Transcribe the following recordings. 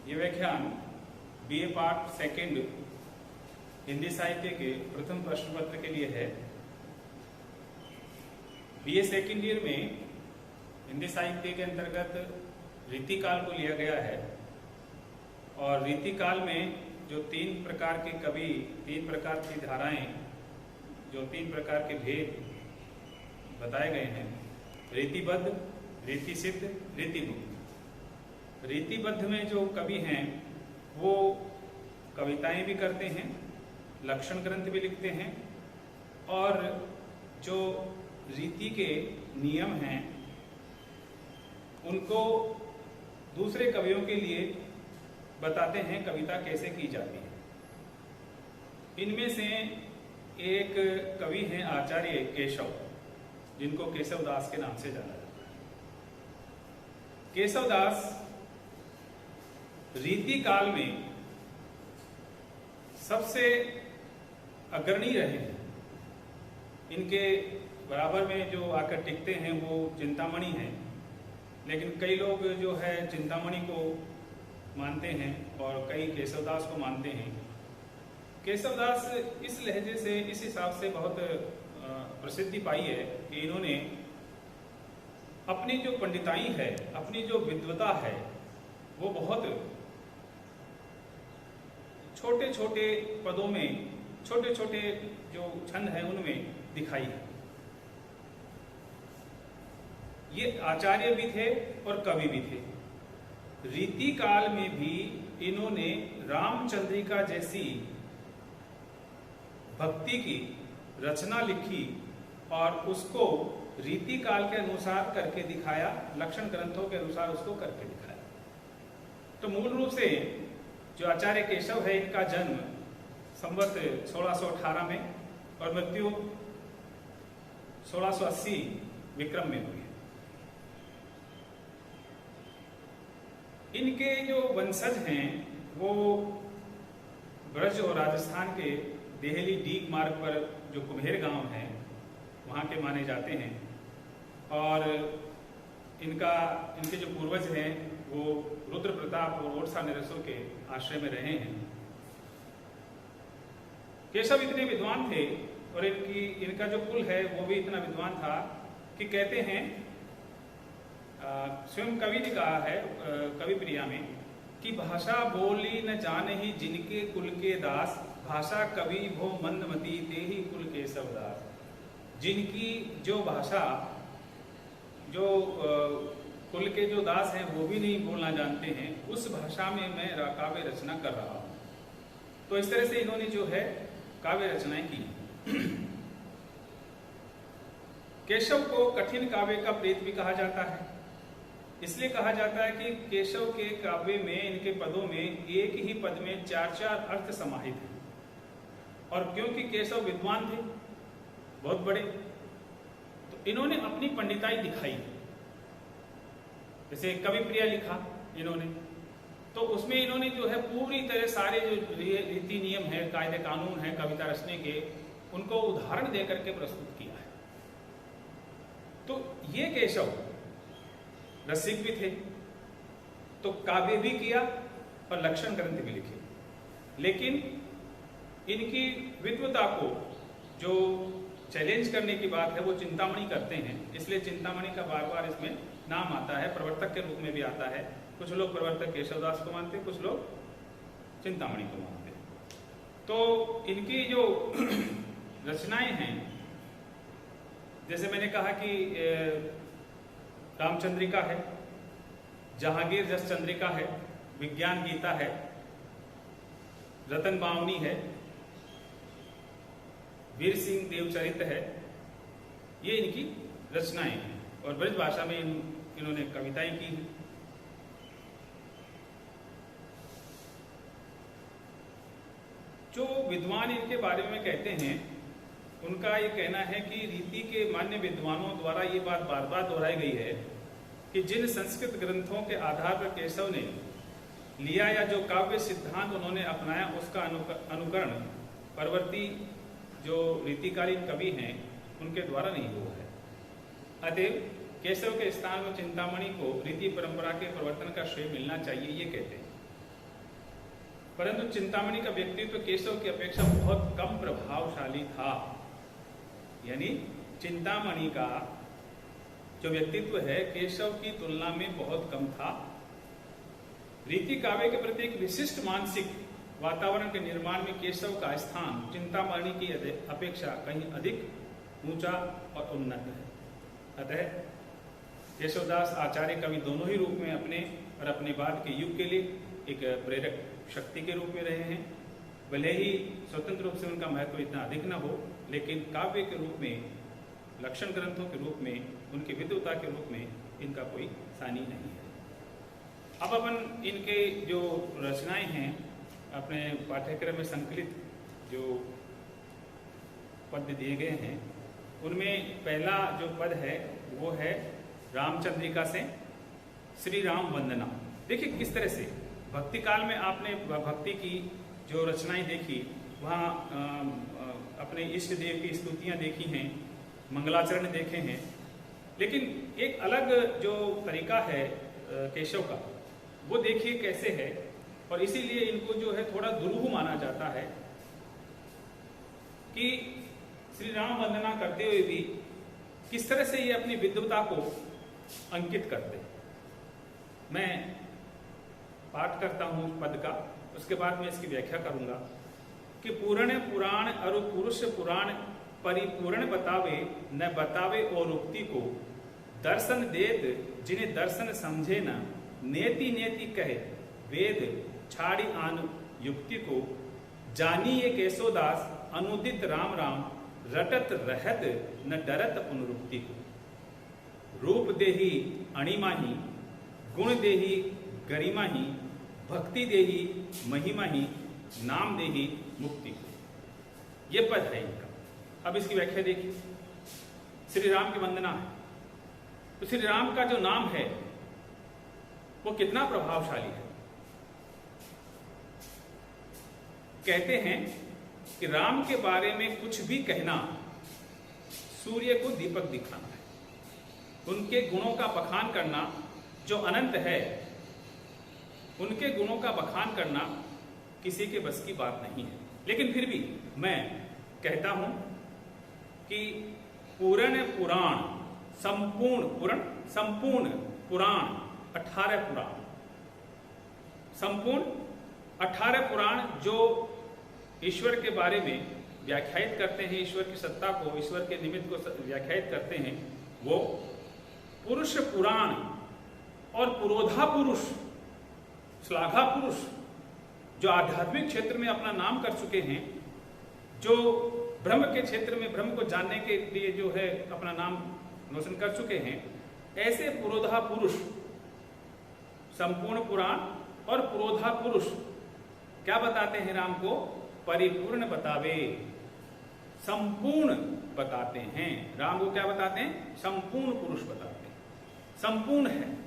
ये व्याख्यान BA part second Hindi साहित्य के प्रथम प्रश्न पत्र के लिए है। बीए सेकंड ईयर में हिंदी साहित्य के अंतर्गत रीतिकाल को लिया गया है और रीतिकाल में जो तीन प्रकार के कवि, तीन प्रकार की धाराएं, जो तीन प्रकार के भेद बताए गए हैं, रीतिबद्ध, रीतिसिद्ध, रीतिमुक्त। रीतिबद्ध में जो कवि हैं वो कविताएं भी करते हैं, लक्षण ग्रंथ भी लिखते हैं और जो रीति के नियम हैं उनको दूसरे कवियों के लिए बताते हैं कविता कैसे की जाती है। इनमें से एक कवि हैं आचार्य केशव, जिनको केशवदास के नाम से जाना जाता है। केशवदास रीति काल में सबसे अग्रणी रहे हैं। इनके बराबर में जो आकर टिकते हैं वो चिंतामणि हैं, लेकिन कई लोग जो है चिंतामणि को मानते हैं और कई केशवदास को मानते हैं। केशवदास इस लहजे से, इस हिसाब से बहुत प्रसिद्धि पाई है कि इन्होंने अपनी जो पंडिताई है, अपनी जो विद्वता है, वो बहुत छोटे छोटे पदों में, छोटे छोटे जो छंद हैं उनमें दिखाई है। ये आचार्य भी थे और कवि भी थे। रीति काल में भी इन्होंने रामचंद्रिका जैसी भक्ति की रचना लिखी और उसको रीति काल के अनुसार करके दिखाया, लक्षण ग्रंथों के अनुसार उसको करके दिखाया। तो मूल रूप से जो आचार्य केशव है, इनका जन्म संवत 1618 में और मृत्यु 1680 विक्रम में हुई है। इनके जो वंशज हैं वो ब्रज और राजस्थान के देहली डीग मार्ग पर जो कुम्हेर गांव है वहाँ के माने जाते हैं और इनके जो पूर्वज हैं वो रुद्र प्रताप और ओरछा नरेशों के आश्रय में रहे हैं। केशव इतने विद्वान थे और इनका जो कुल है वो भी इतना विद्वान था कि कहते हैं, स्वयं कवि ने कहा है कवि प्रिया में कि भाषा बोली न जाने ही जिनके कुल के दास, भाषा कवि भो मंदमती ते ही कुल केशवदास। जिनकी जो भाषा, जो कुल के जो दास हैं वो भी नहीं बोलना जानते हैं, उस भाषा में मैं काव्य रचना कर रहा हूं। तो इस तरह से इन्होंने जो है काव्य रचनाएं की। केशव को कठिन काव्य का प्रेत भी कहा जाता है। इसलिए कहा जाता है कि केशव के काव्य में, इनके पदों में एक ही पद में चार चार अर्थ समाहित हैं। और क्योंकि केशव विद्वान थे, बहुत बड़े, तो इन्होंने अपनी पंडिताई दिखाई। जैसे कवि प्रिया लिखा इन्होंने, तो उसमें इन्होंने जो है पूरी तरह सारे जो रीति नियम है, कायदे कानून है कविता रचने के, उनको उदाहरण देकर के प्रस्तुत किया है। तो ये केशव रसिक भी थे, तो काव्य भी किया और लक्षण ग्रंथ भी लिखे। लेकिन इनकी विद्वता को जो चैलेंज करने की बात है वो चिंतामणि करते हैं। इसलिए चिंतामणि का बार बार इसमें नाम आता है, प्रवर्तक के रूप में भी आता है। कुछ लोग प्रवर्तक केशवदास को मानते हैं, कुछ लोग चिंतामणि को मानते हैं। तो इनकी जो रचनाएं हैं, जैसे मैंने कहा कि रामचंद्रिका है, जहांगीर जस चंद्रिका है, विज्ञान गीता है, रतन बावनी है, वीर सिंह देवचरित है, ये इनकी रचनाएं हैं और ब्रज भाषा में इन्होंने कविताएं की हैं। जो विद्वान इनके बारे में कहते हैं, उनका ये कहना है कि रीति के मान्य विद्वानों द्वारा ये बात बार बार दोहराई गई है कि जिन संस्कृत ग्रंथों के आधार पर केशव ने लिया या जो काव्य सिद्धांत उन्होंने अपनाया, उसका अनुकरण परवर्ती जो रीतिकालीन कवि हैं उनके द्वारा नहीं हुआ है। अतएव केशव के स्थान में चिंतामणि को रीति परंपरा के प्रवर्तन का श्रेय मिलना चाहिए, ये कहते हैं। परंतु चिंतामणि का व्यक्तित्व केशव की अपेक्षा बहुत कम प्रभावशाली था। यानी चिंतामणि का जो व्यक्तित्व है केशव की तुलना में बहुत कम था। रीति काव्य के प्रति एक विशिष्ट मानसिक वातावरण के निर्माण में केशव का स्थान चिंतामणि की अपेक्षा कहीं अधिक ऊंचा और उन्नत है। अतः केशवदास आचार्य कवि दोनों ही रूप में अपने और अपने बाद के युग के लिए एक प्रेरक शक्ति के रूप में रहे हैं। भले ही स्वतंत्र रूप से उनका महत्व इतना अधिक न हो, लेकिन काव्य के रूप में, लक्षण ग्रंथों के रूप में, उनकी विद्वता के रूप में इनका कोई सानी नहीं है। अब अपन इनके जो रचनाएं हैं अपने पाठ्यक्रम में संकलित जो पद दिए गए हैं उनमें पहला जो पद है वो है रामचंद्रिका से श्री राम वंदना। देखिए किस तरह से भक्ति काल में आपने भक्ति की जो रचनाएं देखी, वहाँ अपने इष्ट देव की स्तुतियां देखी हैं, मंगलाचरण देखे हैं, लेकिन एक अलग जो तरीका है केशव का वो देखिए कैसे है। और इसीलिए इनको जो है थोड़ा दुरूह माना जाता है कि श्री राम वंदना करते हुए भी किस तरह से ये अपनी विद्वता को अंकित करते। मैं पाठ करता हूं पद का, उसके बाद मैं इसकी व्याख्या करूंगा कि पूर्ण पुराण अरु पुरुष पुराण परिपूर्ण बतावे न बतावे और उक्ति को दर्शन देत जिन्हें दर्शन समझे न नेति नेति कहे वेद छाड़ी आन युक्ति को जानिए केशवदास अनुदित राम राम रटत रहत न डरत पुनरुक्ति को रूप देही अणिमाही गुण देही गरिमाही भक्ति देही महिमाही नाम देही मुक्ति को। ये पद है इनका। अब इसकी व्याख्या देखिए। श्री राम की वंदना है तो श्री राम का जो नाम है वो कितना प्रभावशाली है। कहते हैं कि राम के बारे में कुछ भी कहना सूर्य को दीपक दिखाना है। उनके गुणों का बखान करना जो अनंत है, उनके गुणों का बखान करना किसी के बस की बात नहीं है। लेकिन फिर भी मैं कहता हूं कि पूर्ण पुराण संपूर्ण पुराण 18 पुराण, संपूर्ण 18 पुराण जो ईश्वर के बारे में व्याख्यायित करते हैं, ईश्वर की सत्ता को, ईश्वर के निमित्त को व्याख्यायित करते हैं, वो पुरुष पुराण और पुरोधा पुरुष, श्लाघा पुरुष जो आध्यात्मिक क्षेत्र में अपना नाम कर चुके हैं, जो ब्रह्म के क्षेत्र में ब्रह्म को जानने के लिए जो है अपना नाम रोशन कर चुके हैं, ऐसे पुरोधा पुरुष, संपूर्ण पुराण और पुरोधा पुरुष क्या बताते हैं राम को? परिपूर्ण बतावे, संपूर्ण बताते हैं। राम को क्या बताते हैं? संपूर्ण पुरुष बताते हैं, संपूर्ण है।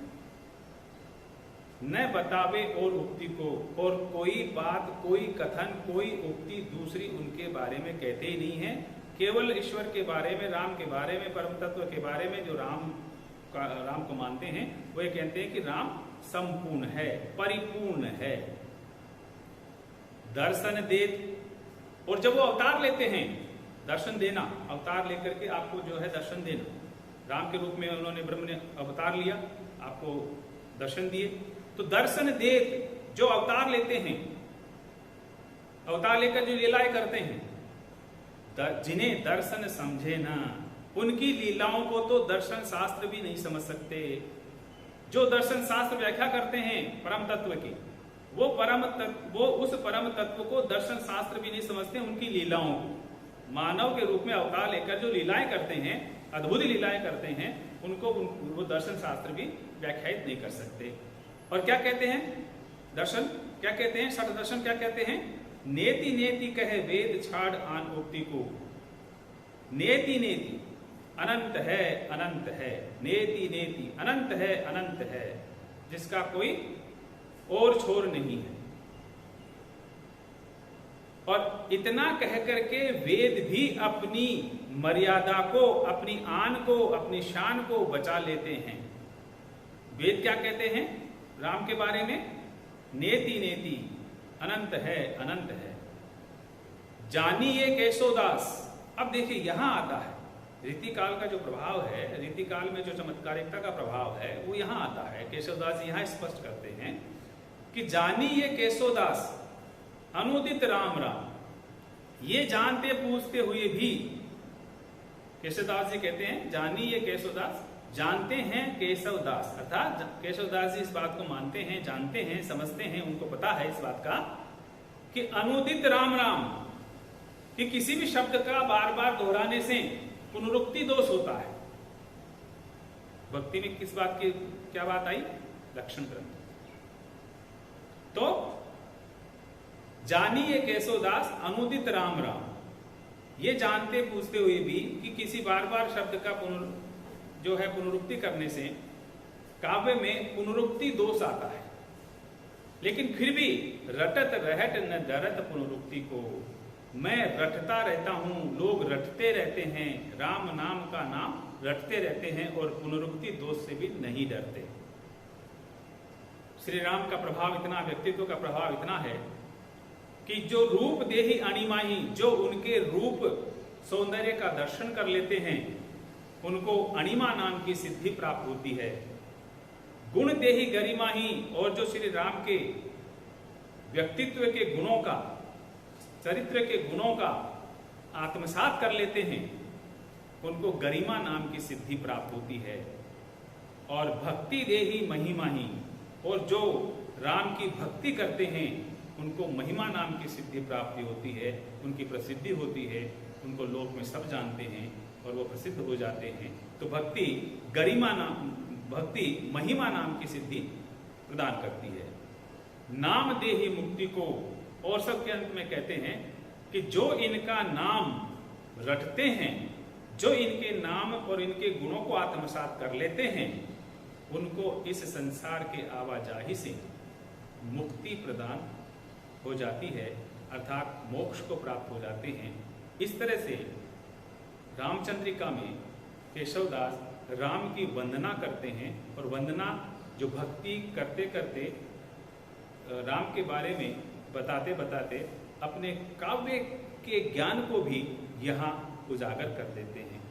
न बतावे और उक्ति को, और कोई बात, कोई कथन, कोई उक्ति दूसरी उनके बारे में कहते ही नहीं है। केवल ईश्वर के बारे में, राम के बारे में, परम तत्व के बारे में जो राम को मानते हैं वो ये कहते हैं कि राम संपूर्ण है, परिपूर्ण है। दर्शन देत, और जब वो अवतार लेते हैं, दर्शन देना, अवतार लेकर के आपको जो है दर्शन देना। राम के रूप में उन्होंने, ब्रह्म ने अवतार लिया, आपको दर्शन दिए। तो दर्शन देत, जो अवतार लेते हैं, अवतार लेकर जो लीलाएं करते हैं, जिन्हें दर्शन समझे ना, उनकी लीलाओं को तो दर्शन शास्त्र भी नहीं समझ सकते। जो दर्शन शास्त्र व्याख्या करते हैं परम तत्व की, वो उस परम तत्व को दर्शन शास्त्र भी नहीं समझते। उनकी लीलाओं को मानव के रूप में अवतार लेकर जो लीलाएं करते हैं, अद्भुत लीलाएं करते हैं, उनको वो दर्शन शास्त्र भी व्याख्यायित नहीं कर सकते। और क्या कहते हैं दर्शन, क्या कहते हैं षट दर्शन, क्या कहते हैं? नेति नेति कहे वेद छाड़ आन उक्ति को। नेति नेति, अनंत है, अनंत है, नेति नेति, अनंत है, अनंत है, जिसका कोई और छोर नहीं है। और इतना कह करके वेद भी अपनी मर्यादा को, अपनी आन को, अपनी शान को बचा लेते हैं। वेद क्या कहते हैं राम के बारे में? नेति नेति, अनंत है, अनंत है। जानिए केशवदास। अब देखिए यहां आता है रीतिकाल का जो प्रभाव है, रीतिकाल में जो चमत्कारिकता का प्रभाव है वो यहां आता है। केशवदास जी यहां स्पष्ट करते हैं कि जानिए केशवदास अनुदित राम राम। ये जानते पूछते हुए भी केशवदास जी कहते हैं जानिए केशवदास, जानते हैं केशवदास, अर्थात केशवदास जी इस बात को मानते हैं, जानते हैं, समझते हैं, उनको पता है इस बात का कि अनुदित राम राम, कि किसी भी शब्द का बार बार दोहराने से पुनरुक्ति दोष होता है। भक्ति में किस बात की क्या बात आई? लक्षण ग्रंथ। तो जानिए केशवदास अनुदित राम राम, ये जानते पूछते हुए भी कि किसी बार बार शब्द का पुनरुक्ति करने से काव्य में पुनरुक्ति दोष आता है, लेकिन फिर भी रटत रहट न डरत पुनरुक्ति को, मैं रटता रहता हूं, लोग रटते रहते हैं, राम नाम का नाम रटते रहते हैं और पुनरुक्ति दोष से भी नहीं डरते। श्री राम का प्रभाव इतना, व्यक्तित्व का प्रभाव इतना है कि जो रूप देही अणिमाही, जो उनके रूप सौंदर्य का दर्शन कर लेते हैं उनको अणिमा नाम की सिद्धि प्राप्त होती है। गुण देही गरिमाही, और जो श्री राम के व्यक्तित्व के गुणों का, चरित्र के गुणों का आत्मसात कर लेते हैं उनको गरिमा नाम की सिद्धि प्राप्त होती है। और भक्ति देही महिमाही, और जो राम की भक्ति करते हैं उनको महिमा नाम की सिद्धि प्राप्ति होती है, उनकी प्रसिद्धि होती है, उनको लोक में सब जानते हैं और वो प्रसिद्ध हो जाते हैं। तो भक्ति गरिमा नाम, भक्ति महिमा नाम की सिद्धि प्रदान करती है। नाम देही मुक्ति को, और सबके अंत में कहते हैं कि जो इनका नाम रटते हैं, जो इनके नाम और इनके गुणों को आत्मसात कर लेते हैं उनको इस संसार के आवाजाही से मुक्ति प्रदान हो जाती है, अर्थात मोक्ष को प्राप्त हो जाते हैं। इस तरह से रामचंद्रिका में केशवदास राम की वंदना करते हैं और वंदना जो भक्ति करते करते राम के बारे में बताते बताते अपने काव्य के ज्ञान को भी यहाँ उजागर कर देते हैं।